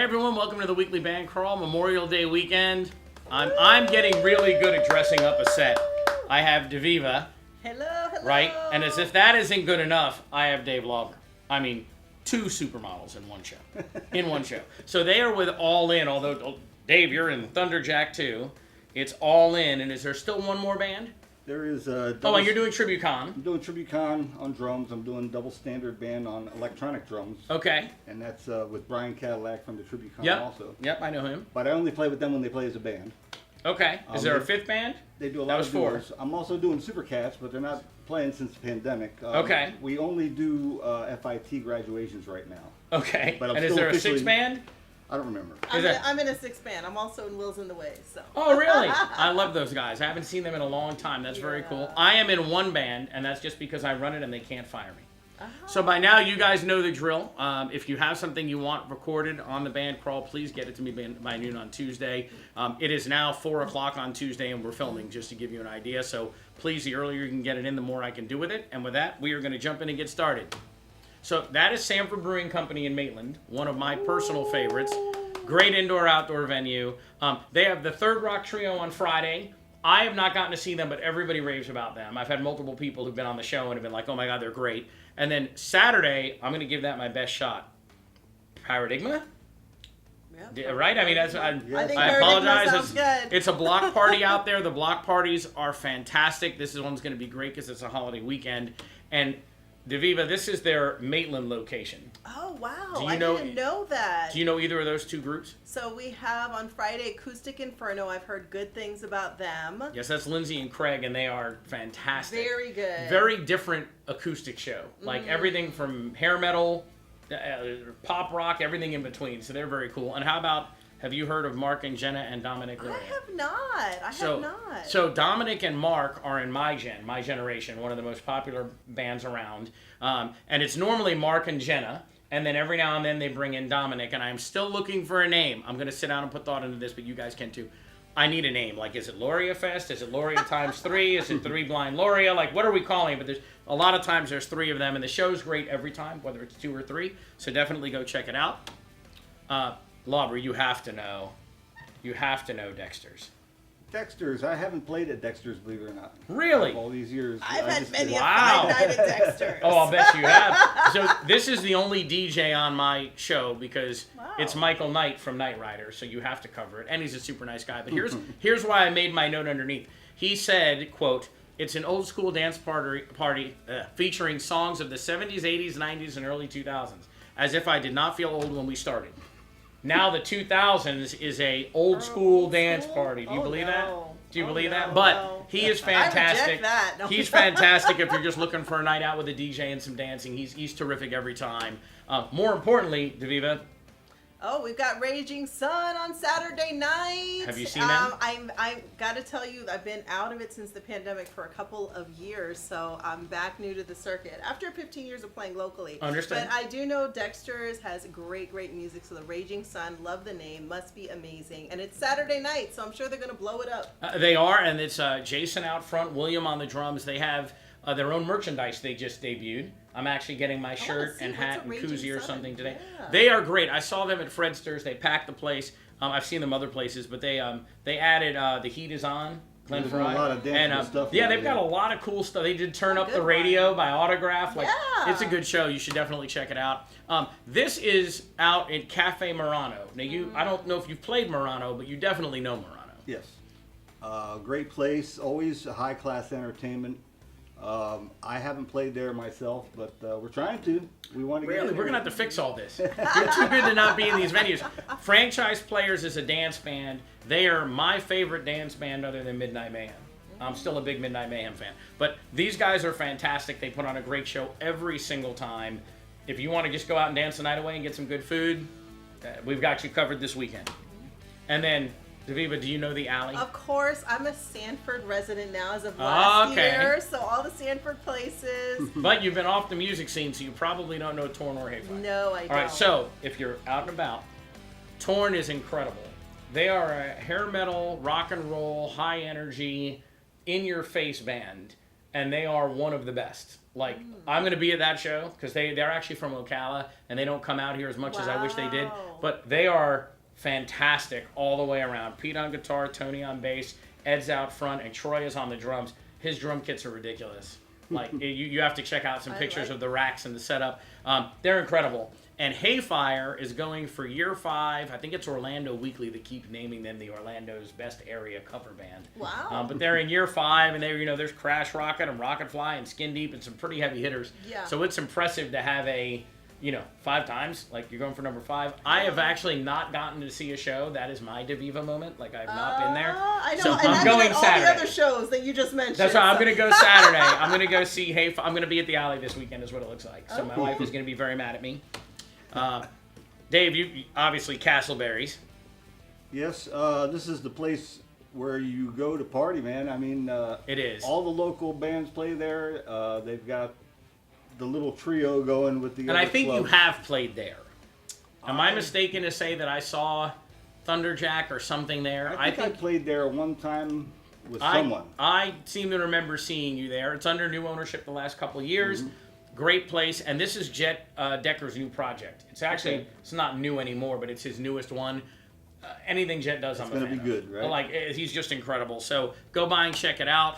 everyone, welcome to the weekly band crawl, Memorial Day weekend. I'm getting really good at dressing up a set. I have DeViva. Hello. Right? And as if that isn't good enough, I have Dave Lauber. I mean, 2 supermodels in one show. So they are with All In, although, Dave, you're in Thunderjack too. It's All In, and is there still one more band? There is and you're doing Tribute Con. I'm doing Tribute Con on drums. I'm doing double standard band on electronic drums. Okay. And that's with Brian Cadillac from the Tribute Con also. Yep, I know him. But I only play with them when they play as a band. Okay. Is there a 5th band? They do a lot of duos. I'm also doing Supercats, but they're not playing since the pandemic. Okay. We only do FIT graduations right now. Okay. But and is there a 6th band? I don't remember. I'm in a 6th band. I'm also in Wheels in the Way. So. Oh, really? I love those guys. I haven't seen them in a long time. That's very cool. I am in one band, and that's just because I run it and they can't fire me. So by now, you guys know the drill. If you have something you want recorded on the band crawl, please get it to me by noon on Tuesday. It is now 4 o'clock on Tuesday, and we're filming, just to give you an idea. So please, the earlier you can get it in, the more I can do with it. And with that, we are going to jump in and get started. So that is Sanford Brewing Company in Maitland, one of my personal favorites. Great indoor-outdoor venue. They have the Third Rock Trio on Friday. I have not gotten to see them, but everybody raves about them. I've had multiple people who've been on the show and have been like, oh my God, they're great. And then Saturday, I'm going to give that my best shot. Paradigma? Yeah, right? I mean, I apologize. Sounds good. It's a block party out there. The block parties are fantastic. This one's going to be great because it's a holiday weekend. And DeViva, this is their Maitland location. Oh, wow. I didn't know that. Do you know either of those 2 groups? So we have on Friday Acoustic Inferno. I've heard good things about them. Yes, that's Lindsay and Craig, and they are fantastic. Very good. Very different acoustic show. Like everything from hair metal, pop rock, everything in between. So they're very cool. And how about, have you heard of Mark and Jenna and Dominic Loria? I have not. So Dominic and Mark are in my generation, one of the most popular bands around. And it's normally Mark and Jenna. And then every now and then they bring in Dominic, and I'm still looking for a name. I'm going to sit down and put thought into this, but you guys can too. I need a name. Like, is it Loria Fest? Is it Loria times 3? Is it 3 Blind Loria? Like, what are we calling it? But there's a lot of times there's 3 of them, and the show's great every time, whether it's 2 or 3. So definitely go check it out. Lauber, you have to know Dexter's. Dexter's. I haven't played at Dexter's, believe it or not. Really? All these years. I've had many a fine night at Dexter's. Oh, I'll bet you have. So this is the only DJ on my show because it's Michael Knight from Knight Rider, so you have to cover it. And he's a super nice guy. But here's why I made my note underneath. He said, quote, "It's an old school dance party featuring songs of the 70s, 80s, 90s, and early 2000s. As if I did not feel old when we started. Now the 2000s is a old school dance party. Do you believe that? Do you believe that? But he is fantastic. I reject that. No. He's fantastic if you're just looking for a night out with a DJ and some dancing. He's terrific every time. More importantly, DeViva. Oh, we've got Raging Sun on Saturday night. Have you seen them? I got to tell you, I've been out of it since the pandemic for a couple of years, so I'm back new to the circuit after 15 years of playing locally. Understand. But I do know Dexter's has great music, so the Raging Sun, love the name, must be amazing. And it's Saturday night, so I'm sure they're going to blow it up. They are, and it's Jason out front, William on the drums. They have their own merchandise they just debuted. I'm actually getting my shirt and hat and koozie or something today. Yeah. They are great. I saw them at Fredster's. They packed the place. I've seen them other places, but they added The Heat Is On, Glenn Fry. A lot of dancing stuff. Yeah, they've got a lot of cool stuff. They did Turn Up the Radio by Autograph. It's a good show. You should definitely check it out. This is out at Cafe Murano. Now, I don't know if you've played Murano, but you definitely know Murano. Yes. Great place. Always high-class entertainment. I haven't played there myself, but we're trying to. We want to get We're going to have to fix all this. You're too good to not be in these venues. Franchise Players is a dance band. They are my favorite dance band other than Midnight Mayhem. I'm still a big Midnight Mayhem fan. But these guys are fantastic. They put on a great show every single time. If you want to just go out and dance the night away and get some good food, we've got you covered this weekend. And then, DeViva, do you know the alley? Of course. I'm a Sanford resident now as of last year, so all the Sanford places. But you've been off the music scene, so you probably don't know Torn or Hayfly. No, I don't. All right, so if you're out and about, Torn is incredible. They are a hair metal, rock and roll, high energy, in-your-face band. and they are one of the best. Like, I'm going to be at that show because they're actually from Ocala, and they don't come out here as much as I wish they did. Wow. But they are fantastic all the way around. Pete on guitar, Tony on bass, Ed's out front, and Troy is on the drums. His drum kits are ridiculous. Like, you have to check out some pictures of the racks and the setup. They're incredible. And Hayfire is going for year 5. I think it's Orlando Weekly that keeps naming them the Orlando's best area cover band. Wow. But they're in year 5, and there's Crash Rocket and Rocket Fly and Skin Deep and some pretty heavy hitters. Yeah. So it's impressive to have 5 times. Like, you're going for number 5. I have actually not gotten to see a show. That is my DeViva moment. Like, I've not been there. I know. So and I'm going all Saturday. the other shows that you just mentioned. That's right. I'm going to go Saturday. I'm going to go see Hayfire. I'm going to be at the Alley this weekend is what it looks like. So my wife is going to be very mad at me. Dave, you obviously Castleberry's. Yes, this is the place where you go to party, man. I mean, It is. all the local bands play there. They've got the little trio going with the And other I think you clubs. have played there. Am I mistaken to say that I saw Thunderjack or something there? I think I played there one time with someone. I seem to remember seeing you there. It's under new ownership the last couple of years. Great place, and this is Jet Decker's new project. It's actually it's not new anymore, but it's his newest one. Anything Jet does, I'm a fan gonna be of. good, right? Like, he's just incredible. So go by and check it out.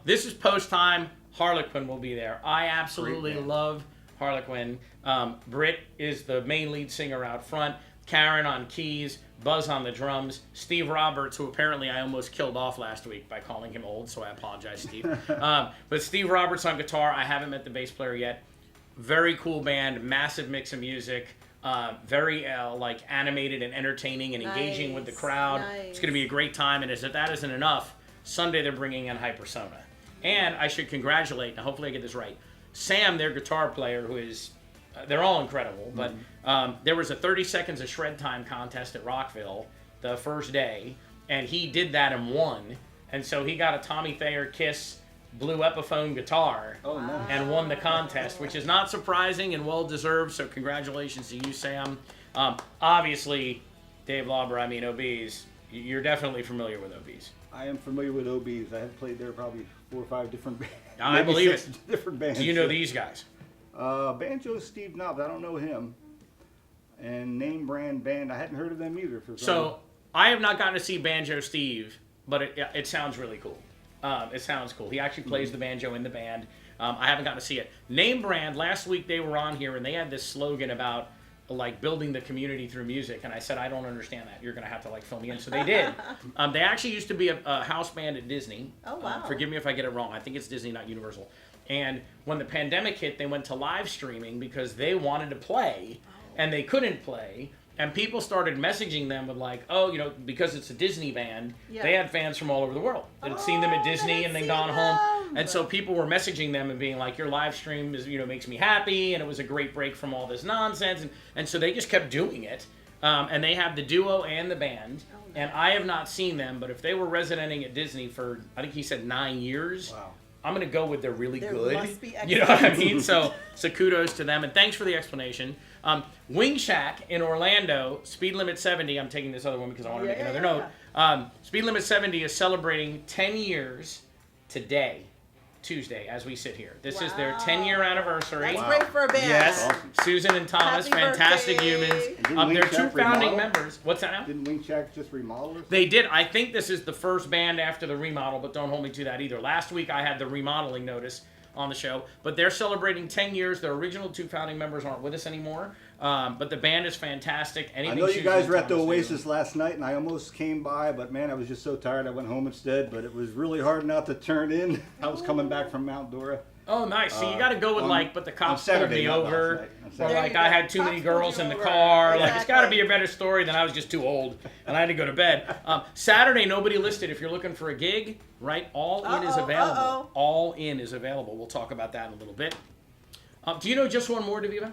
This is post time. Harlequin will be there. I absolutely love Harlequin. Britt is the main lead singer out front. Karen on keys. Buzz on the drums. Steve Roberts, who apparently I almost killed off last week by calling him old, so I apologize, Steve. But Steve Roberts on guitar. I haven't met the bass player yet. Very cool band. Massive mix of music. Very animated and entertaining and engaging with the crowd. Nice. It's going to be a great time. And as if that isn't enough, Sunday they're bringing in Hypersona. And I should congratulate, and hopefully I get this right, Sam, their guitar player, who is... they're all incredible, but there was a 30 seconds of shred time contest at Rockville the first day, and he did that and won. And so he got a Tommy Thayer Kiss blue Epiphone guitar and won the contest, which is not surprising and well-deserved, so congratulations to you, Sam. Obviously, Dave Lauber, OBs, you're definitely familiar with OBs. I am familiar with OBs. I have played there probably 4 or 5 different bands. I believe it. Different bands. Do you know these guys? Banjo Steve Knobs, I don't know him. And Name Brand Band, I hadn't heard of them either. So, I have not gotten to see Banjo Steve, but it sounds really cool. It sounds cool. He actually plays the banjo in the band. I haven't gotten to see it. Name Brand, last week they were on here and they had this slogan about building the community through music, and I said, I don't understand that. You're going to have to fill me in. So they did. They actually used to be a house band at Disney. Oh, wow. Forgive me if I get it wrong. I think it's Disney, not Universal. And when the pandemic hit, they went to live streaming because they wanted to play, and they couldn't play. And people started messaging them with because it's a Disney band, they had fans from all over the world that had seen them at Disney and then gone home. And so people were messaging them and being like, your live stream is, makes me happy, and it was a great break from all this nonsense. And so they just kept doing it. And they have the duo and the band. And I have not seen them, but if they were residing at Disney for, I think he said 9 years, I'm going to go with they're really good. Must be You know what I mean? So kudos to them, and thanks for the explanation. Wing Shack in Orlando, Speed Limit 70, I'm taking this other one because I want to make another note. Speed Limit 70 is celebrating 10 years today, Tuesday, as we sit here. This is their 10-year anniversary. That's great for a band. Yes, Awesome. Susan and Thomas, Happy fantastic birthday. humans. Didn't They're Wing two Shack founding remodel? members. What's that now? Didn't Wing Shack just remodel or something? They did. I think this is the first band after the remodel, but don't hold me to that either. Last week I had the remodeling notice on the show, but they're celebrating 10 years. Their original 2 founding members aren't with us anymore, but the band is fantastic. I know you guys were at the Oasis last night, and I almost came by, but man, I was just so tired I went home instead, but it was really hard not to turn in. I was coming back from Mount Dora. Oh, nice. So you got to go with but the cops pulled Saturday, me not over. last night. On Or Saturday. I had too many Cops girls pulled in you the over. car. It's got to Exactly. be a better story than I was just too old and I had to go to bed. Saturday, nobody listed. If you're looking for a gig, right? All In is available. All In is available. We'll talk about that in a little bit. Do you know just one more, Daviva?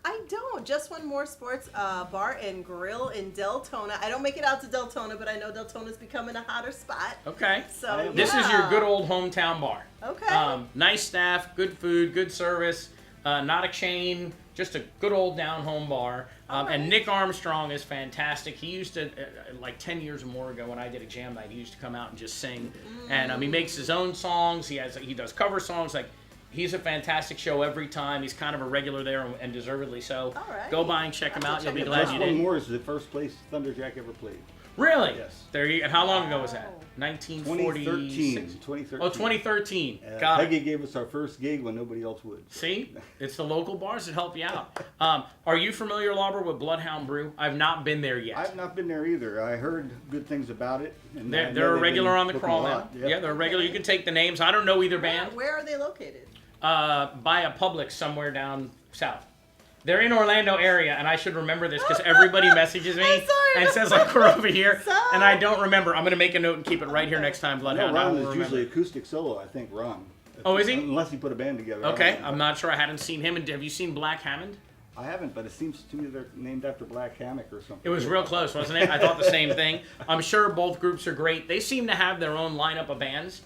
I don't. Just one more sports bar and grill in Deltona. I don't make it out to Deltona, but I know Deltona's becoming a hotter spot. Okay. So This is your good old hometown bar. Okay. Nice staff, good food, good service. Not a chain, just a good old down home bar. And Nick Armstrong is fantastic. He used to, like 10 years or more ago when I did a jam night, he used to come out and just sing. And he makes his own songs. He does cover songs. Like, he's a fantastic show every time. He's kind of a regular there, and deservedly so. All right. Go by and check him out. You'll be glad Just you one did. more is the first place Thunderjack ever played. Really? Yes. And how long ago was that? 1946? 2013. Oh, 2013. Got it. Peggy gave us our first gig when nobody else would. See? It's the local bars that help you out. Are you familiar, Lauber, with Bloodhound Brew? I've not been there yet. I've not been there either. I heard good things about it. And I know They're a they've regular been on the booking crawl a now. lot. Yep. Yeah, they're a regular. You can take the names. I don't know either band. Where are they located? By a Publix somewhere down south. They're in Orlando area, and I should remember this because everybody messages me I'm sorry. and says like we're over here, Sorry. and I don't remember. I'm gonna make a note and keep it right here next time. No, Bloodhound. I Ron will is remember. usually acoustic solo, I think, Ron. Oh, is he? Unless he put a band together. I Okay, don't know. I'm not sure. I hadn't seen him. And have you seen Black Hammond? I haven't, but it seems to me they're named after Black Hammock or something. It was real close, wasn't it? I thought the same thing. I'm sure both groups are great. They seem to have their own lineup of bands,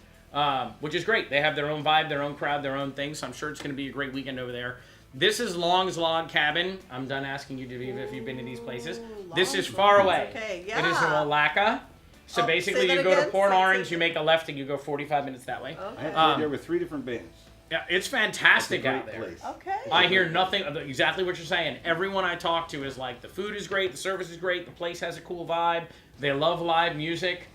which is great. They have their own vibe, their own crowd, their own thing. So I'm sure it's going to be a great weekend over there. This is Long's Log Cabin. I'm done asking you if you've been to these places. This is far away. Okay, It is in yeah. Walaka. So Oh, basically, say that you go to again. Port Say- Orange, say- you make a left, and you go 45 minutes that way. I had Okay. played there with 3 different bands. Yeah, it's fantastic It's a out great there. place. Okay. I hear nothing exactly what you're saying. Everyone I talk to is like the food is great, the service is great, the place has a cool vibe. They love live music.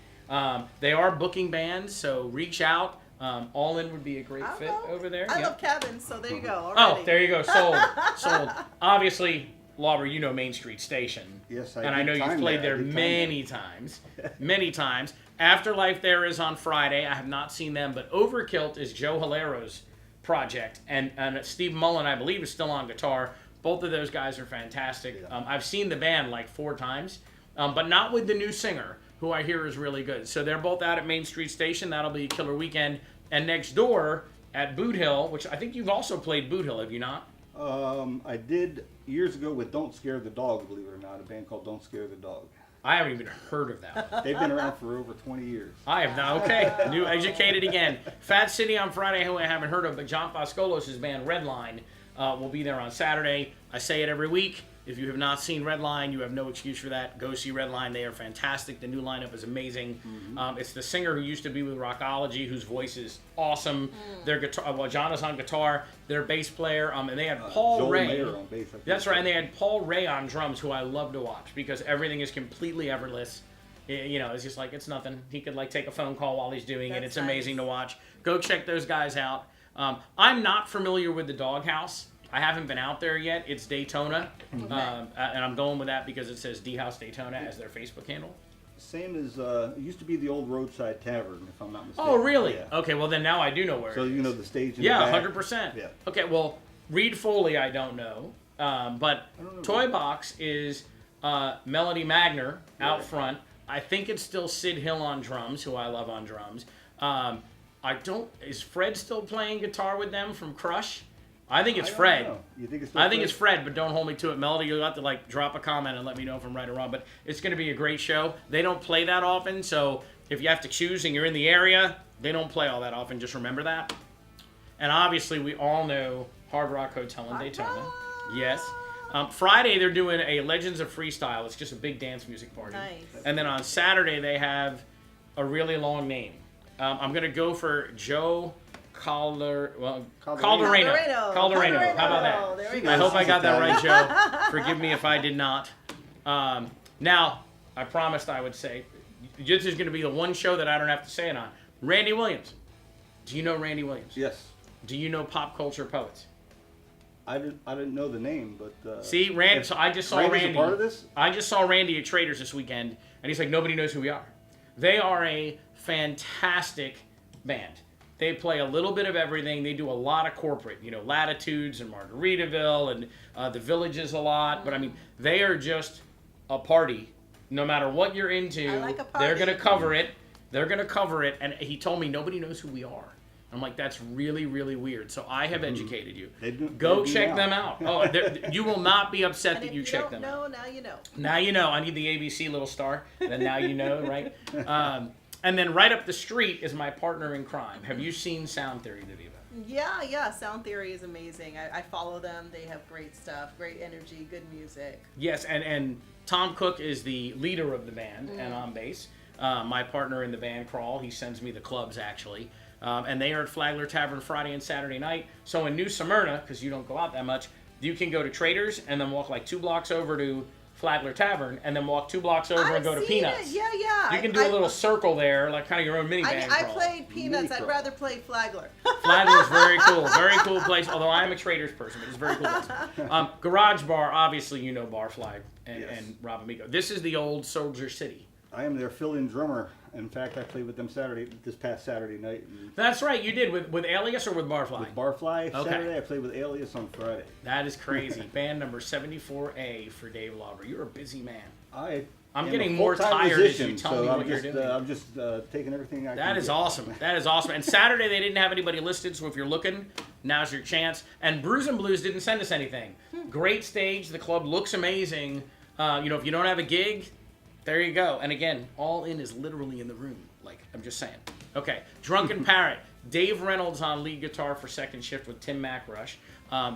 They are booking bands, so reach out. All In would be a great I'll fit go. over there. I Yep. love cabins, so there you go. Oh, Already. there you go. Sold. Sold. Obviously, Lauber, you know Main Street Station. Yes, And I know did you've time played there. I there did time many times. Many times. Afterlife there is on Friday. I have not seen them, but Overkilt is Joe Hilaro's project. And Steve Mullen, I believe, is still on guitar. Both of those guys are fantastic. Yeah. I've seen the band like 4 times, but not with the new singer, who I hear is really good. So they're both out at Main Street Station. That'll be a killer weekend. And next door at Boot Hill, which I think you've also played Boot Hill, have you not? I did years ago with Don't Scare the Dog, believe it or not, a band called Don't Scare the Dog. I haven't even heard of that one. They've been around for over 20 years. I have not. Okay, new educated again. Fat City on Friday, who I haven't heard of, but John Foscolos' band Redline will be there on Saturday. I say it every week. If you have not seen Redline, you have no excuse for that. Go see Redline. They are fantastic. The new lineup is amazing. It's the singer who used to be with Rockology, whose voice is awesome. Their guitar, well, John is on guitar. Their bass player, and they had Paul Joel Ray. Mayer on bass, I think. That's right, and they had Paul Ray on drums, who I love to watch because everything is completely effortless. You know, it's just like, it's nothing. He could like take a phone call while he's doing it. That's It's amazing nice. to watch. Go check those guys out. I'm not familiar with the Doghouse. I haven't been out there yet. It's Daytona, and I'm going with that because it says D House Daytona as their Facebook handle. Same as, it used to be the old Roadside Tavern, if I'm not mistaken. Oh, really? Yeah. Okay, well then now I do know where So it is. you know the stage in Yeah, the back? 100%. Yeah. Okay, well, Reed Foley I don't know, but don't know. Toy Box is Melody Magner out Right. front. I think it's still Sid Hill on drums, who I love on drums. Is Fred still playing guitar with them from Crush? I think it's I don't Fred. know. You think it's I think it's Fred, but don't hold me to it. Melody, you'll have to like drop a comment and let me know if I'm right or wrong. But it's going to be a great show. They don't play that often, so if you have to choose and you're in the area, they don't play all that often. Just remember that. And obviously, we all know Hard Rock Hotel in Daytona. Yes. Friday, they're doing a Legends of Freestyle. It's just a big dance music party. Nice. And then on Saturday, they have a really long name. I'm going to go for Joe Calderano. Calderano. How about that? There we She go. I hope I She's got that right, Italian. Joe. Forgive me if I did not. Now, I promised I would say, this is going to be the one show that I don't have to say it on. Randy Williams. Do you know Randy Williams? Yes. Do you know Pop Culture Poets? I didn't know the name, but... See, Randy. So I just saw Randy's Randy. a part of this? I just saw Randy at Traders this weekend, and he's like, nobody knows who we are. They are a fantastic band. They play a little bit of everything. They do a lot of corporate, you know, Latitudes and Margaritaville and the Villages a lot. But I mean, they are just a party. No matter what you're into, I like a they're party. gonna cover it. They're gonna cover it. And he told me nobody knows who we are. I'm like, that's really, really weird. So I have educated you. Go they do check now. them out. Oh, you will not be upset And that if you check them out. No, now you know. Now you know. I need the ABC little star. Then now you know, right? And then right up the street is my partner in crime. Have you seen Sound Theory, Daviva? Yeah. Sound Theory is amazing. I follow them. They have great stuff, great energy, good music. Yes, and Tom Cook is the leader of the band and on bass. My partner in the band, Crawl, he sends me the clubs actually. And they are at Flagler Tavern Friday and Saturday night. So in New Smyrna, because you don't go out that much, you can go to Traders and then walk like 2 blocks over to Flagler Tavern and then walk 2 blocks over and go to Peanuts. Yeah. You can do a little circle there, like kind of your own mini band. I crawl. played Peanuts. I'd rather play Flagler. Flagler is very cool place. Although I am a Traders person, but it's a very cool place. Garage Bar, obviously you know Barfly and Rob Amico. This is the old Soldier City. I am their fill-in drummer. In fact, I played with them this past Saturday night. That's right, you did with Alias or with Barfly? With Barfly Okay. Saturday, I played with Alias on Friday. That is crazy. Band number 74A for Dave Lauber. You're a busy man. I'm getting a more full-time tired as musician, you tell so me I'm what just, you're doing. I'm just taking everything I can. That is get. awesome. That is awesome. And Saturday they didn't have anybody listed, so if you're looking, now's your chance. And Brews and Blues didn't send us anything. Great stage. The club looks amazing. If you don't have a gig, there you go. And again, All In is literally in the room. Like, I'm just saying. Okay, Drunken Parrot. Dave Reynolds on lead guitar for second shift with Tim McRush.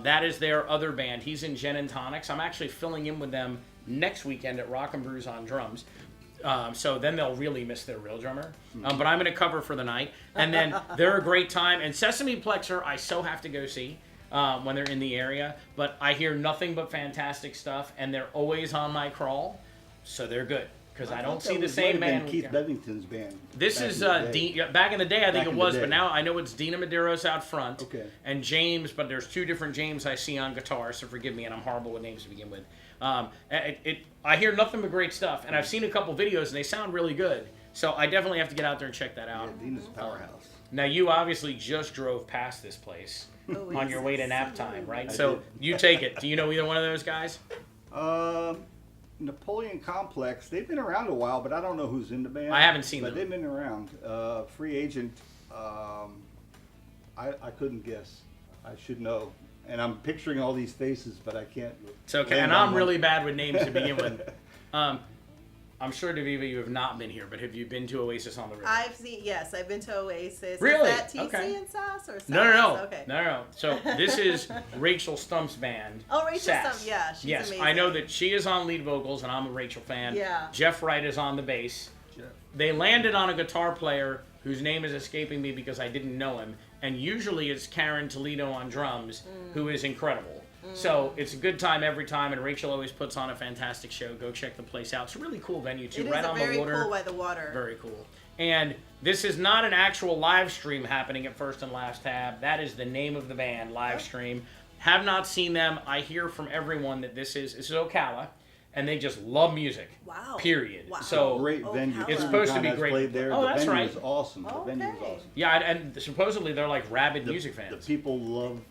That is their other band. He's in Gin and Tonics. I'm actually filling in with them next weekend at Rock and Brews on drums. So then they'll really miss their real drummer. But I'm going to cover for the night. And then they're a great time. And Sesame Plexer, I so have to go see when they're in the area. But I hear nothing but fantastic stuff. And they're always on my crawl. So they're good. Because I don't see the same band. Keith Bevington's band. This is Dean. Yeah, back in the day, I think it was, but now I know it's Dina Medeiros out front. Okay. And James, but there's 2 different James I see on guitar, so forgive me, and I'm horrible with names to begin with. I hear nothing but great stuff, and I've seen a couple videos, and they sound really good. So I definitely have to get out there and check that out. Yeah, Dina's a powerhouse. Now, you obviously just drove past this place on your way to nap time, right? So you take it. Do you know either one of those guys? Napoleon Complex, they've been around a while, but I don't know who's in the band. I haven't seen them. But they've been around. Free Agent, I couldn't guess. I should know. And I'm picturing all these faces, but I can't. It's okay. And I'm really bad with names to begin with. I'm sure, Daviva, you have not been here, but have you been to Oasis on the River? I've been to Oasis. Really? Is that TC Okay. and Sass or Sass? No. Okay. No. So this is Rachel Stump's band. Oh, Rachel Sass. Stump, yeah, she's yes, amazing. I know that she is on lead vocals, and I'm a Rachel fan. Yeah. Jeff Wright is on the bass. They landed on a guitar player whose name is escaping me because I didn't know him, and usually it's Karen Toledo on drums, who is incredible. So it's a good time every time, and Rachel always puts on a fantastic show. Go check the place out. It's a really cool venue too, It right is on very the water. cool by the water. Very cool. And this is not an actual live stream happening at First and Last Tab. That is the name of the band, live stream. Have not seen them. I hear from everyone that this is Ocala, and they just love music. Wow. Period. Wow. So Great Oh, venue. Ocala. It's supposed to be I've great. Played there. Oh, the that's venue right. is awesome. The venue is Okay. awesome. yeah, and supposedly they're like rabid music The fans. people love.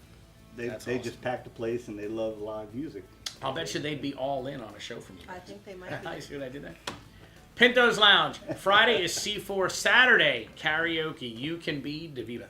They Awesome. just pack the place and they love live music. I'll bet you they'd be all in on a show from you. I think they might be. I see what I did there. Pinto's Lounge. Friday is C4. Saturday, karaoke. You can be Daviva.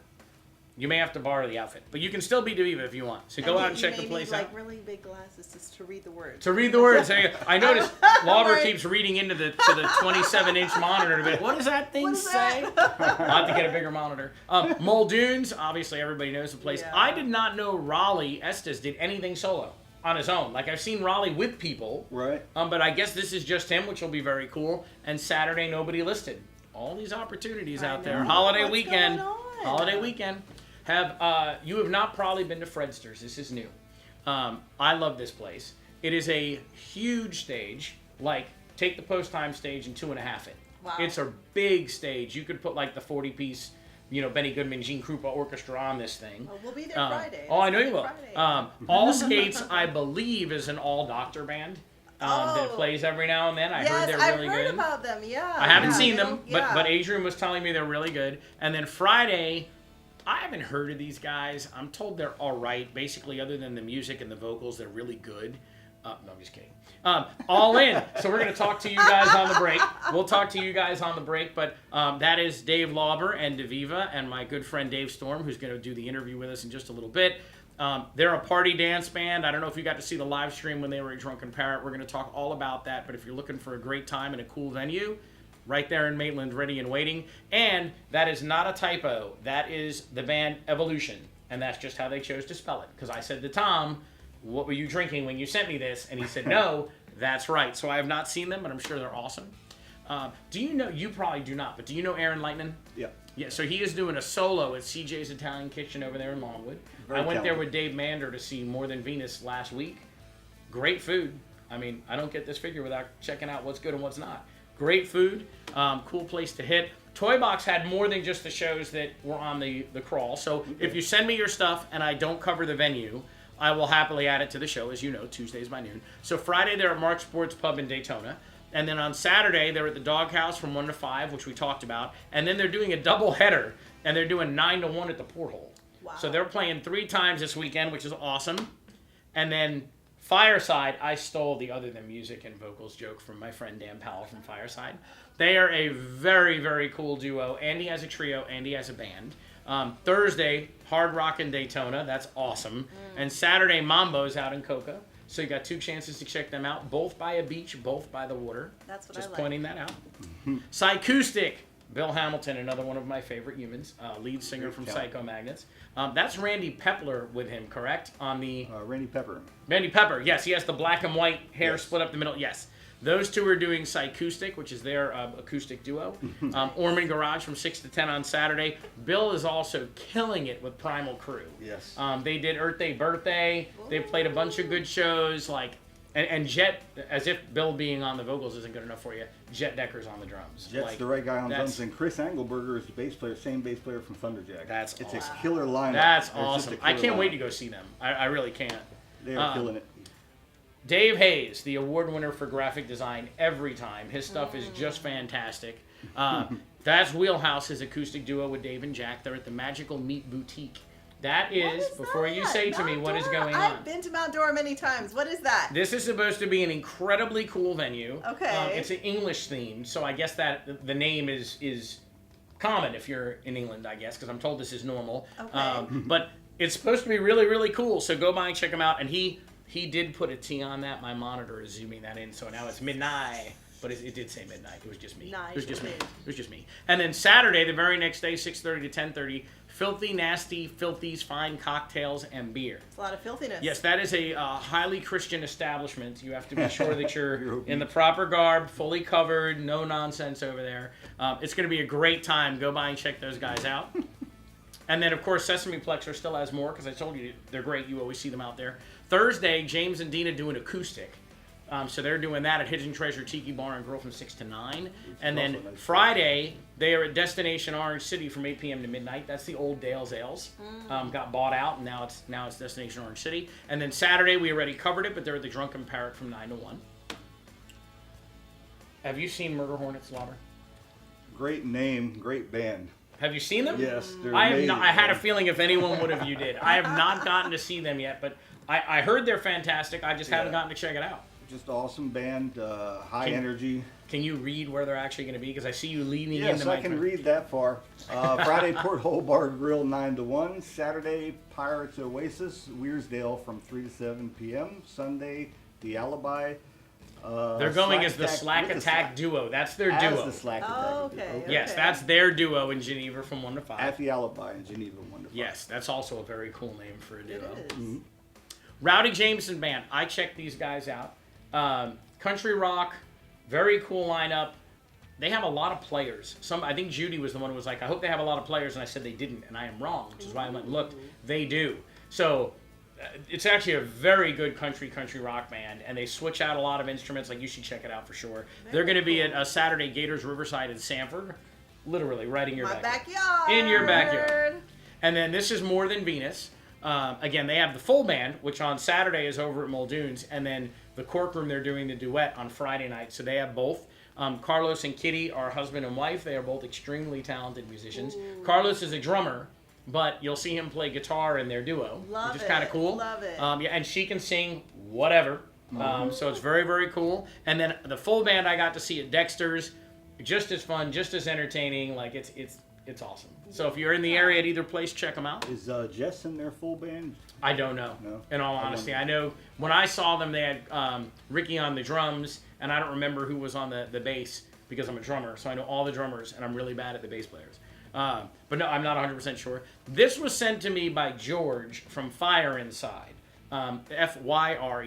You may have to borrow the outfit, but you can still be Daviva if you want. So go out and check the place You may out. need like really big glasses just to read the words. To read the words. There you go. I noticed Lauber Right. keeps reading into the 27-inch monitor to be like, what does that thing What is say? that? I'll have to get a bigger monitor. Muldoons, obviously everybody knows the place. Yeah. I did not know Raleigh Estes did anything solo on his own. Like I've seen Raleigh with people, Right. but I guess this is just him, which will be very cool. And Saturday, nobody listed. All these opportunities out there. know. Holiday What's weekend. going on? Holiday weekend. You have not probably been to Fredster's. This is new. I love this place. It is a huge stage. Like, take the post time stage and 2.5 it. Wow. It's a big stage. You could put like the 40-piece, Benny Goodman, Gene Krupa orchestra on this thing. Oh, we'll be there Friday. Oh, I know Let's you go will. Friday. All Skates, I believe, is an all-doctor band that Oh. plays every now and then. I yes, heard they're I've really heard good. about them. Yeah. I haven't yeah, seen they them, don't- yeah. but Adrian was telling me they're really good. And then Friday, I haven't heard of these guys. I'm told they're all right. Basically, other than the music and the vocals, they're really good. No, I'm just kidding. All in. So we're going to talk to you guys on the break. We'll talk to you guys on the break. But that is Dave Lauber and Daviva and my good friend Dave Storm, who's going to do the interview with us in just a little bit. They're a party dance band. I don't know if you got to see the live stream when they were at Drunken Parrot. We're going to talk all about that. But if you're looking for a great time in a cool venue, right there in Maitland, ready and waiting. And that is not a typo. That is the band Evolution. And that's just how they chose to spell it. Because I said to Tom, what were you drinking when you sent me this? And he said, no, that's right. So I have not seen them, but I'm sure they're awesome. Do you know, you probably do not, but do you know Aaron Lightman? Yeah. Yeah, so he is doing a solo at CJ's Italian Kitchen over there in Longwood. Very I went there talented. with Dave Mander to see More Than Venus last week. Great food. I mean, I don't get this figure without checking out what's good and what's not. Great food, cool place to hit. Toy Box had more than just the shows that were on the crawl. So if you send me your stuff and I don't cover the venue, I will happily add it to the show, as you know, Tuesdays by noon. So Friday, they're at Mark Sports Pub in Daytona. And then on Saturday, they're at the Doghouse from 1 to 5, which we talked about. And then they're doing a double header, and they're doing 9 to 1 at the Porthole. Wow. So they're playing 3 times this weekend, which is awesome. And then Fireside, I stole the other than music and vocals joke from my friend Dan Powell from Fireside. They are a very, very cool duo. Andy has a trio, Andy has a band. Thursday, Hard Rock in Daytona. That's awesome. And Saturday, Mambo's out in Coca. So you got 2 chances to check them out, both by a beach, both by the water. That's what Just I like. pointing that out. Psychoustic, Bill Hamilton, another one of my favorite humans, lead singer from Psycho Magnets. That's Randy Pepler with him, correct? On the Randy Pepper. Randy Pepper, yes, he has the black and white hair Yes. split up the middle. Yes. Those 2 are doing Psychoustic, which is their acoustic duo. Ormond Garage from 6 to 10 on Saturday. Bill is also killing it with Primal Crew. Yes. They did Earth Day Birthday. They've played a bunch of good shows, and Jet, as if Bill being on the vocals isn't good enough for you, Jet Decker's on the drums. Jet's the right guy on that's- drums, and Chris Engelberger is the bass player, same bass player from Thunderjack. That's It's awesome. a killer lineup. That's It's just a awesome. I killer can't wait lineup. to go see them. I really can't. They are killing it. Dave Hayes, the award winner for graphic design every time. His stuff is just fantastic. That's Wheelhouse, his acoustic duo with Dave and Jack. They're at the Magical Meat Boutique. That What is, is before you that? say to me Mount what is Dora? going on. I've been to Mount Dora many times. What is that? This is supposed to be an incredibly cool venue. Okay. It's an English themed, so I guess that the name is common if you're in England, I guess, because I'm told this is normal. Okay. But it's supposed to be really, really cool, so go by and check him out. And he did put a T on that. My monitor is zooming that in, so now it's midnight. But it did say midnight. It was just me. Nice. It was just me. It was just me. And then Saturday, the very next day, 6:30 to 10:30, Filthy Nasty Filthy's Fine Cocktails and Beer. It's a lot of filthiness. Yes, that is a highly Christian establishment. You have to be sure that you're You're in the proper garb, fully covered, no nonsense over there. It's going to be a great time. Go by and check those guys out. And then, of course, Sesame Plexer still has more because I told you they're great. You always see them out there. Thursday, James and Dina do an acoustic. So they're doing that at Hidden Treasure Tiki Bar and Grill from 6 to 9. And then also nice. Friday, they are at Destination Orange City from 8 p.m. to midnight. That's the old Dale's Ales. Got bought out, and now it's Destination Orange City. And then Saturday, we already covered it, but they're at the Drunken Parrot from 9 to 1. Have you seen Murder Hornets, Lauber? Great name, great band. Have you seen them? Yes, they're I have amazing. not, I had a feeling if anyone would have, you did. I have not gotten to see them yet, but I heard they're fantastic. I just haven't Yeah. gotten to check it out. Just awesome band, high Can- energy. Can you read where they're actually going to be? Because I see you leaning Yes, into my I can read that far. Friday, Porthole Bar Grill 9 to 1. Saturday, Pirates Oasis, Weirsdale from 3 to 7 p.m. Sunday, The Alibi. They're going as the Slack with the Attack duo. That's their As duo. the Slack Attack. Oh, okay. Yes, Okay. that's their duo in Geneva from 1 to 5. At The Alibi in Geneva, 1 to 5. Yes, that's also a very cool name for a duo. It is. Mm-hmm. Rowdy Jameson Band. I checked these guys out. Country rock, very cool lineup. They have a lot of players. I think Judy was the one who was like, I hope they have a lot of players, and I said they didn't, and I am wrong, which is why I went and looked. They do. So it's actually a very good country rock band, and they switch out a lot of instruments. Like, you should check it out for sure. They're going to be at Saturday Gators Riverside in Sanford, literally right in your My backyard. backyard. In your backyard. And then this is More Than Venus. Again, they have the full band, which on Saturday is over at Muldoon's, and then the Cork Room, they're doing the duet on Friday night. So they have both. Carlos and Kitty are husband and wife. They are both extremely talented musicians. Ooh. Carlos is a drummer, but you'll see him play guitar in their duo, Love which is kind of it. cool. Love it. Yeah, and she can sing whatever. So it's very, very cool. And then the full band I got to see at Dexter's, just as fun, just as entertaining. Like, it's awesome. So if you're in the area at either place, check them out. Is Jess in their full band? I don't know. No. In all honesty, I know when I saw them, they had Ricky on the drums, and I don't remember who was on the bass because I'm a drummer, so I know all the drummers, and I'm really bad at the bass players. But no, I'm not 100% sure. This was sent to me by George from Fireside, Fyre.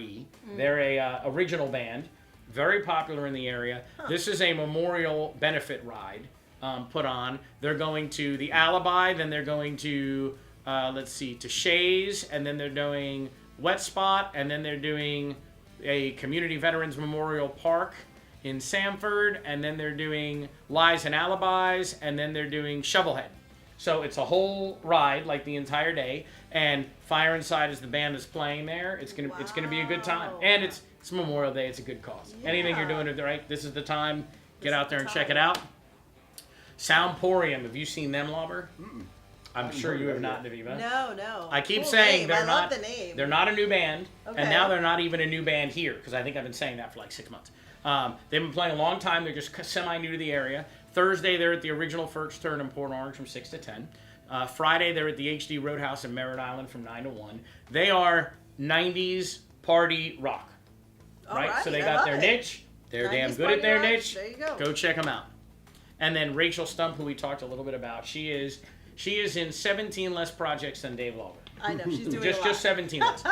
They're a original band, very popular in the area. This is a memorial benefit ride put on. They're going to the Alibi, then they're going to, to Shays, and then they're doing Wet Spot, and then they're doing a Community Veterans Memorial Park in Sanford, and then they're doing Lies and Alibis, and then they're doing Shovelhead. So it's a whole ride, like the entire day, and Fireside is the band that's playing there. It's gonna be a good time, and it's Memorial Day. It's a good cause. Yeah. Anything you're doing, right? This is the time. Get out there and check it out. Soundporium. Have you seen them, Lauber? I'm sure you have not, Daviva. No. I keep Cool saying name. I love the name. they're not a new band, Okay. and now they're not even a new band here, because I think I've been saying that for like 6 months. They've been playing a long time. They're just semi-new to the area. Thursday, they're at the original First Turn in Port Orange from 6 to 10. Friday, they're at the HD Roadhouse in Merritt Island from 9 to 1. They are 90s party rock. Right? So they got their niche. They're damn good at their niche. There you go. Go check them out. And then Rachel Stump, who we talked a little bit about, she is in 17 less projects than Dave Lawler. I know, she's doing Just 17 less.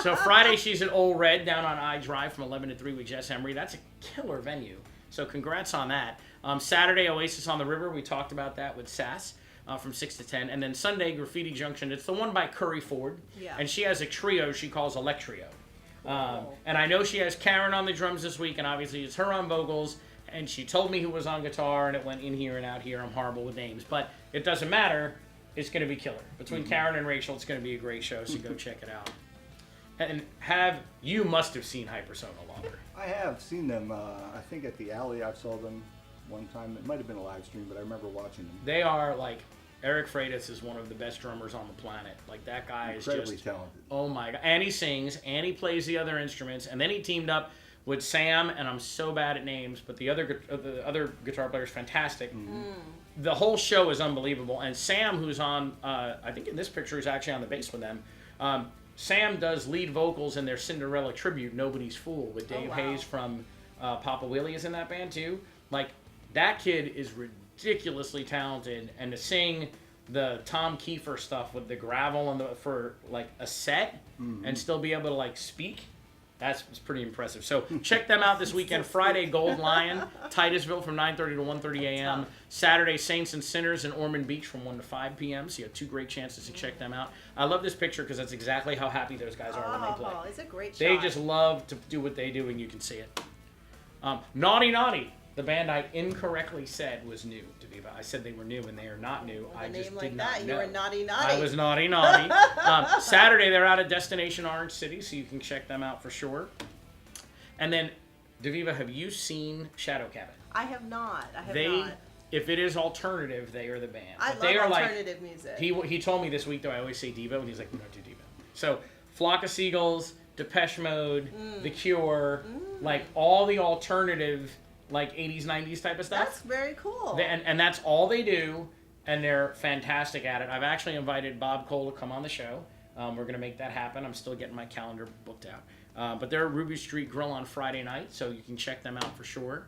So Friday, she's at Old Red down on I Drive from 11 to 3 with Jess Emery. That's a killer venue. So congrats on that. Saturday, Oasis on the River. We talked about that with Sass from 6 to 10. And then Sunday, Graffiti Junction. It's the one by Curry Ford. Yeah. And she has a trio she calls Electrio. And I know she has Karen on the drums this week, and obviously it's her on vocals. And she told me who was on guitar, and it went in here and out here. I'm horrible with names, but it doesn't matter. It's going to be killer. Between Karen and Rachel, it's going to be a great show, so go check it out. And you must have seen Hypersona, Lauber. I have seen them. I think at the Alley I saw them one time. It might have been a live stream, but I remember watching them. They are like, Eric Freitas is one of the best drummers on the planet. Like, that guy is incredibly just talented. Oh my God. And he sings, and he plays the other instruments, and then he teamed up with Sam, and I'm so bad at names, but the other guitar player is fantastic. The whole show is unbelievable, and Sam, who's on, I think in this picture, is actually on the bass with them. Sam does lead vocals in their Cinderella tribute, Nobody's Fool, with Dave Hayes from Papa Willie is in that band too. Like, that kid is ridiculously talented, and to sing the Tom Kiefer stuff with the gravel for like a set and still be able to like speak. That's pretty impressive. So check them out this weekend. Friday, Gold Lion, Titusville from 9:30 to 1:30 a.m. Saturday, Saints and Sinners in Ormond Beach from 1 to 5 p.m. So you have 2 great chances to check them out. I love this picture because that's exactly how happy those guys are when they play. It's a great shot. They just love to do what they do, and you can see it. Naughty Naughty, the band I incorrectly said was new to Viva. I said they were new, and they are not new. With I a just name did like not that, know. you were naughty naughty. I was naughty. Saturday, they're out at Destination Orange City, so you can check them out for sure. And then, Daviva, have you seen Shadow Cabin? I have not. I have not. If it is alternative, they are the band. I They love are alternative music. He told me this week, though, I always say Devo, and he's like, we don't do Devo. So, Flock of Seagulls, Depeche Mode, The Cure, like all the alternative, like 80s, 90s type of stuff. That's very cool. And that's all they do, and they're fantastic at it. I've actually invited Bob Cole to come on the show. We're going to make that happen. I'm still getting my calendar booked out. But they're at Ruby Street Grill on Friday night, so you can check them out for sure.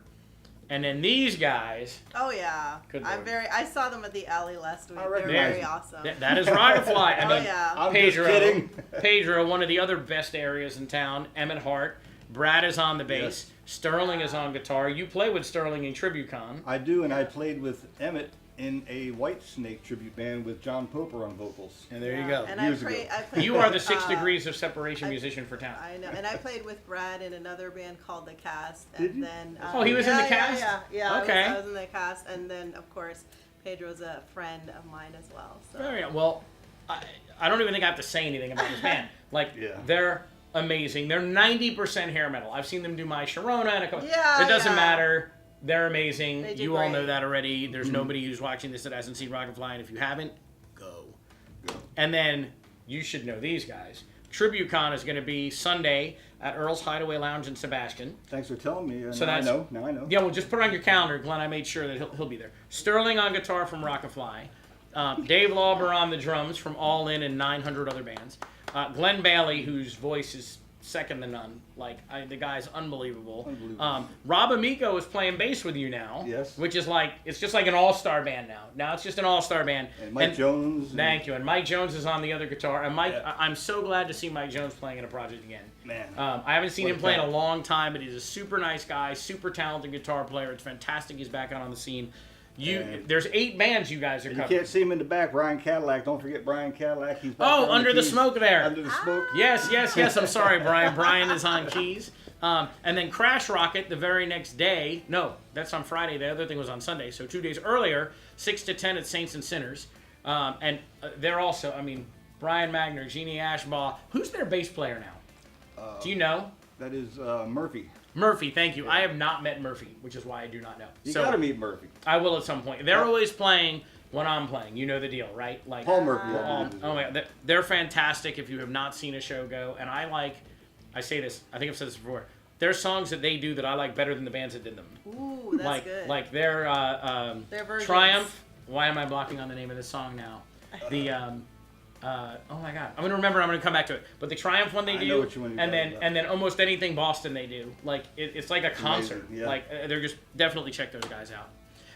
And then these guys. Oh yeah, Good Lord. I saw them at the Alley last week. They're recognize very them. awesome. That is Rockafly. I mean, I'm Pedro, just kidding. Pedro, one of the other best areas in town. Emmett Hart. Brad is on the bass. Yes. Sterling is on guitar. You play with Sterling in TributeCon. I do, and I played with Emmett in a Whitesnake tribute band with John Poper on vocals. And there you go. And Years I ago. played You are the with, 6 degrees of separation musician for town. I know, and I played with Brad in another band called The Cast, Did and you? then Oh, he was in The Cast? Yeah. Okay. I was in The Cast, and then of course Pedro's a friend of mine as well. So. Very well. I don't even think I have to say anything about this band. Like, they're amazing. They're 90% hair metal. I've seen them do My Sharona and a couple. Yeah, It doesn't yeah. matter. They're amazing. They do You all great. know that already. There's nobody who's watching this that hasn't seen Rockafly, and if you haven't, go. And then you should know these guys. TributeCon is going to be Sunday at Earl's Hideaway Lounge in Sebastian. Thanks for telling me. So now that's- I know. Now I know. Yeah, well, just put it on your calendar, Glenn. I made sure that he'll be there. Sterling on guitar from Rockafly. Dave Lauber on the drums from All In and 900 other bands. Glenn Bailey, whose voice is second to none. Like, the guy's unbelievable. Unbelievable. Rob Amico is playing bass with you now. Yes. Which is like, it's just like an all-star band now. Now it's just an all-star band. And Mike Jones. Thank you. And Mike Jones is on the other guitar. And Mike, I'm so glad to see Mike Jones playing in a project again. Man. I haven't seen him play in a long time, but he's a super nice guy, super talented guitar player. It's fantastic he's back out on the scene. There's 8 bands you guys are covering. You can't see him in the back, Brian Cadillac. Don't forget Brian Cadillac. He's back there on Under the keys. Smoke there. Under the smoke. Yes. I'm sorry, Brian. Brian is on keys. And then Crash Rocket the very next day. No, that's on Friday. The other thing was on Sunday. So 2 days earlier, 6 to 10 at Saints and Sinners. And they're also, I mean, Brian Magner, Jeannie Ashbaugh. Who's their bass player now? Do you know? That is Murphy. Murphy, thank you. I have not met Murphy, which is why I do not know. You gotta meet Murphy. I will at some point. They're always playing when I'm playing. You know the deal, right? Like Paul Murphy. Oh my God, they're fantastic. If you have not seen a show, go. And I say this. I think I've said this before. There's songs that they do that I like better than the bands that did them. Ooh, that's good. Like their versions. Triumph. Why am I blocking on the name of this song now? The oh my God, I'm gonna remember. I'm gonna come back to it. But the Triumph one they do, I know which one you're and talking about. then almost anything Boston they do. Like it's like a concert. Amazing, yeah. Like they're just definitely check those guys out.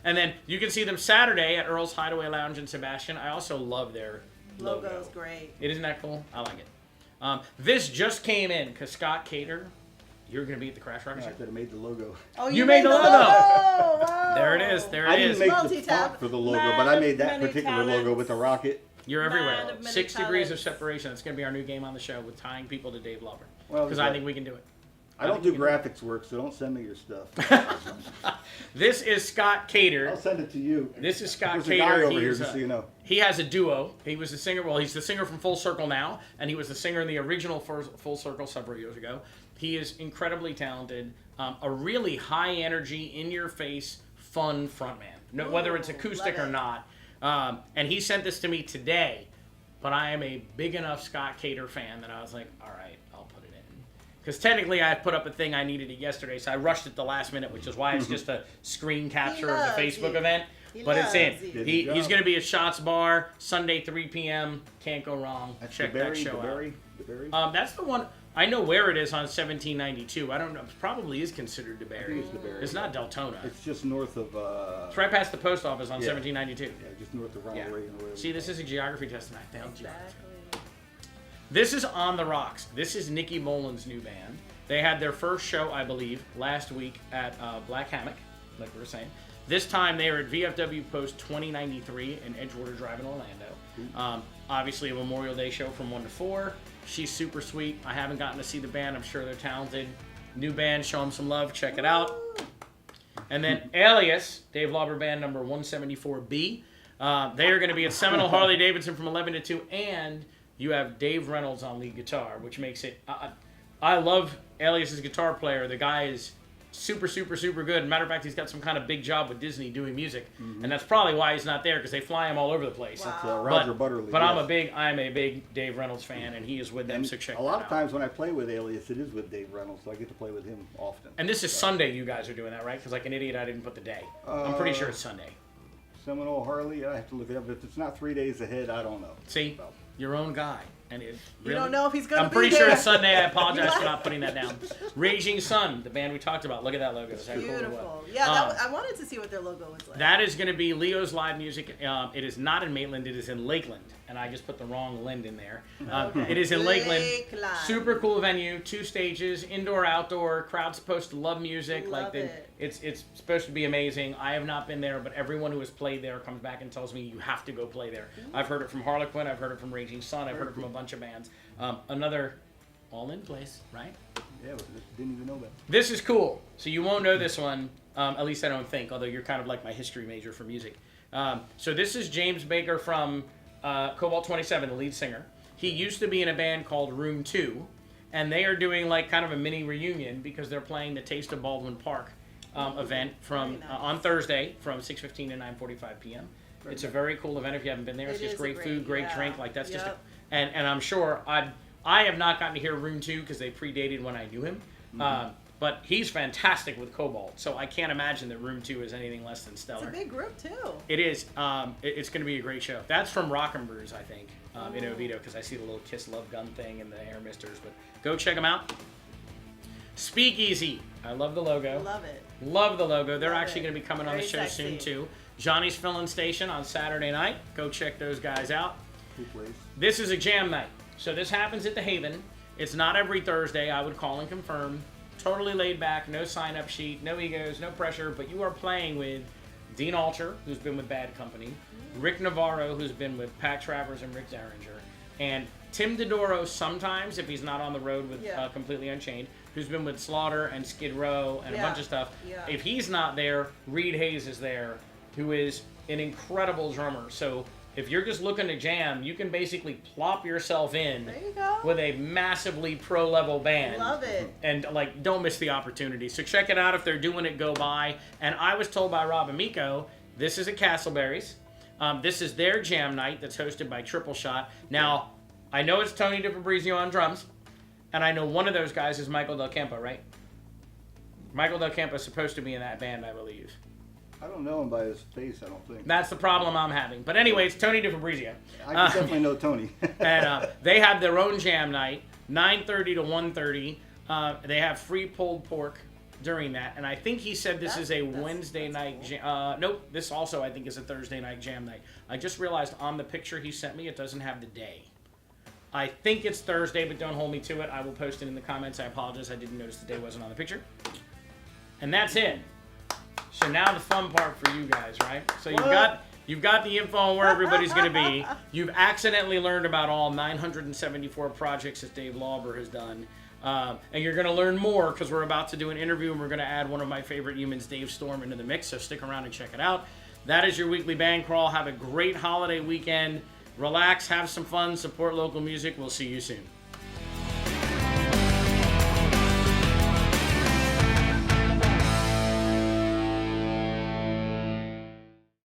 And then you can see them Saturday at Earl's Hideaway Lounge in Sebastian. I also love their Logo's great. Isn't that cool? I like it. This just came in because Scott Cater, you're gonna be at the Crash Rocket I show. could have made the logo. Oh, You made the logo! Wow. There it is. There I it didn't is. make the Multi-tap. font for the logo, Man but I of made that many particular logo talents. with the rocket. You're Man everywhere. of many 6 degrees of talents. separation. It's gonna be our new game on the show with tying people to Dave Lover. Well, Because I think we can do it. I don't do graphics work, so don't send me your stuff. This is Scott Cater. I'll send it to you. This is Scott There's a guy Cater. over here, He's, just so you know. He has a duo. He was the singer. Well, he's the singer from Full Circle now, and he was the singer in the original Full Circle several years ago. He is incredibly talented. A really high energy, in your face, fun frontman. No, whether it's acoustic or not. And he sent this to me today, but I am a big enough Scott Cater fan that I was like, all right, I'll put it in. Because technically I put up a thing, I needed it yesterday, so I rushed it the last minute, which is why it's just a screen capture of the Facebook event. But it's in. He's going to be at Shots Bar Sunday 3 p.m. Can't go wrong. That's Check the berry, that show the berry, the berry. out. That's the one. I know where it is on 1792. I don't know. It probably is considered DeBerry. It's DeBerry, It's not Deltona. It's just north of. It's right past the post office on Yeah. 1792. Yeah, just north of Ronald Yeah. Reagan. or whatever. See, this is a geography test, and I failed geography. Exactly. This is On the Rocks. This is Nikki Boland's new band. They had their first show, I believe, last week at Black Hammock, like we were saying. This time they were at VFW Post 2093 in Edgewater Drive in Orlando. Obviously a Memorial Day show from 1 to 4. She's super sweet. I haven't gotten to see the band. I'm sure they're talented. New band, show them some love. Check it out. And then Alias, Dave Lauber Band number 174B. They are going to be at Seminole Harley Davidson from 11 to 2. And you have Dave Reynolds on lead guitar, which makes it... I love Alias's guitar player. The guy is super, super, super good. Matter of fact, he's got some kind of big job with Disney doing music. And that's probably why he's not there, because they fly him all over the place. Wow. That's Roger Butterly. But yes. I'm a big Dave Reynolds fan, and he is with them, And so check a lot that of out. times when I play with Alias, it is with Dave Reynolds, so I get to play with him often. And this is Sunday you guys are doing that, right? Because like an idiot, I didn't put the day. I'm pretty sure it's Sunday. Seminole Harley, I have to look it up. If it's not 3 days ahead, I don't know. See? So, Your own guy. And it You really, don't know if he's going to I'm be pretty there. sure it's Sunday. I apologize for not putting that down. Raging Sun, the band we talked about. Look at that logo. Is that cool or what? Beautiful. Yeah, I wanted to see what their logo was like. That is going to be Leo's live music. It is not in Maitland. It is in Lakeland. And I just put the wrong Lind in there. Okay. It is in Lakeland. Lakeland. Super cool venue. 2 stages. Indoor, outdoor. Crowd's supposed to love music. Love It's supposed to be amazing. I have not been there, but everyone who has played there comes back and tells me you have to go play there. I've heard it from Harlequin. I've heard it from Raging Sun. I've heard it from a bunch of bands. Another all-in place, right? yeah, didn't even know that. This is cool. So you won't know this one, at least I don't think, although you're kind of like my history major for music. So this is James Baker from Cobalt 27, the lead singer. He used to be in a band called Room 2, and they are doing like kind of a mini reunion because they're playing the Taste of Baldwin Park event from very nice. on Thursday from 6:15 to 9:45 p.m. It's a very cool event if you haven't been there. It's It just is great a food, great yeah. drink. Like that's just, Yep. and I'm sure I have not gotten to hear Room 2 because they predated when I knew him. But he's fantastic with Cobalt, so I can't imagine that Room 2 is anything less than It's stellar. a big group too. It is. It's going to be a great show. That's from Rockin' Brews, I think, in Oviedo, because I see the little Kiss Love Gun thing and the air misters. But go check them out. Speakeasy. I love the logo. Love it. Love the logo. They're Love actually it. going to be coming on the Very show sexy. soon, too. Johnny's Filling Station on Saturday night. Go check those guys out. Two plays. This is a jam night. So this happens at the Haven. It's not every Thursday. I would call and confirm. Totally laid back. No sign-up sheet. No egos. No pressure. But you are playing with Dean Alter, who's been with Bad Company. Rick Navarro, who's been with Pat Travers and Rick Derringer. And Tim DeDoro sometimes, if he's not on the road with Completely Unchained, who's been with Slaughter and Skid Row and a bunch of stuff. Yeah. If he's not there, Reed Hayes is there, who is an incredible drummer. So if you're just looking to jam, you can basically plop yourself in There you go. with a massively pro-level band. Love it. And, like, don't miss the opportunity. So check it out if they're doing it, go by. And I was told by Rob Amico, this is at Castleberry's. This is their jam night that's hosted by Triple Shot. Now, I know it's Tony DeFabrizio on drums, and I know one of those guys is Michael Del Campo, right? Michael Del Campo is supposed to be in that band, I believe. I don't know him by his face, I don't think. That's the problem I'm having. But anyway, it's Tony DeFabrizio. I can definitely know Tony. And they have their own jam night, 9:30 to 1:30. They have free pulled pork during that. And I think he said this is a Wednesday night jam. Nope, this also I think is a Thursday night jam night. I just realized on the picture he sent me, it doesn't have the day. I think it's Thursday, but don't hold me to it. I will post it in the comments. I apologize. I didn't notice the day wasn't on the picture. And that's it. So now the fun part for you guys, right? So you've got the info on where everybody's going to be. You've accidentally learned about all 974 projects that Dave Lauber has done. And you're going to learn more because we're about to do an interview and we're going to add one of my favorite humans, Dave Storm, into the mix. So stick around and check it out. That is your weekly band crawl. Have a great holiday weekend. Relax, have some fun, support local music. We'll see you soon.